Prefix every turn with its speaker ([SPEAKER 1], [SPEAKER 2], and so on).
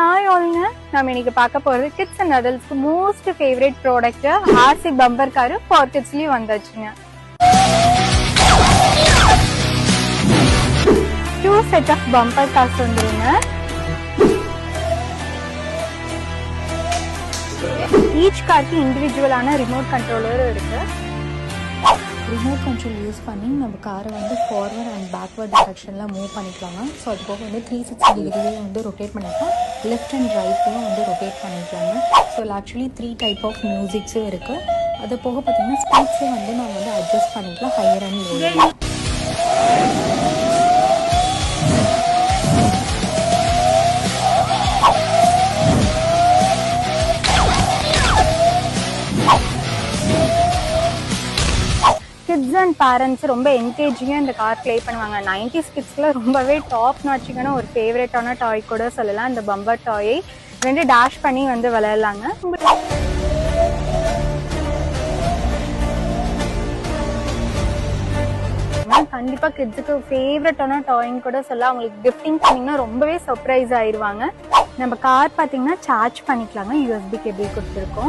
[SPEAKER 1] Hi all, நம்ம இன்னைக்கு பார்க்க போறது kids and adults most favorite product RC bumper car for kids லயே வந்தாச்சுங்க. Two set of bumper cars வந்துருங்க. Each car க்கு individual ஆன remote controller இருக்கு.
[SPEAKER 2] ரிமோட் கண்ட்ரோல் யூஸ் பண்ணி நம்ம காரை வந்து ஃபார்வர்ட் அண்ட் பேக்வர்ட் டைரக்ஷனில் மூவ் பண்ணிக்கலாங்க. ஸோ அது போக வந்து 360 டிகிரிலேயே வந்து ரொட்டேட் பண்ணிக்கலாம், லெஃப்ட் அண்ட் ரைட்லேயும் வந்து ரொட்டேட் பண்ணிக்கலாங்க. ஸோ இதில் ஆக்சுவலி 3 டைப் ஆஃப் மியூசிக்ஸும் இருக்குது. அது போக பார்த்திங்கன்னா ஸ்பீட்ஸும் வந்து நம்ம வந்து அட்ஜஸ்ட் பண்ணிக்கலாம், higher and lower.
[SPEAKER 1] Kids and parents ரொம்ப என்கேஜிங்கா இந்த கார் ப்ளே பண்ணுவாங்க. 90s கிட்ஸ்ல ரொம்பவே டாப் நாட்சிக்கான ஒரு ஃபேவரட்டான டாய் கூட சொல்லலாம். இந்த பம்பர் டாயை ரெண்டு டேஷ் பண்ணி வந்து விளையாடலாங்க. கண்டிப்பா கிட்ஸுக்கு ஃபேவரட்டான டாய்ன்னு கூட சொல்லலாம். அவங்களுக்கு கிஃப்டிங் பண்ணீங்கன்னா ரொம்பவே சர்ப்ரைஸ் ஆயிடுவாங்க. நம்ம கார் பார்த்தீங்கன்னா சார்ஜ் பண்ணிக்கலாங்க, USB கேபிள் கொடுத்துருக்கோம்.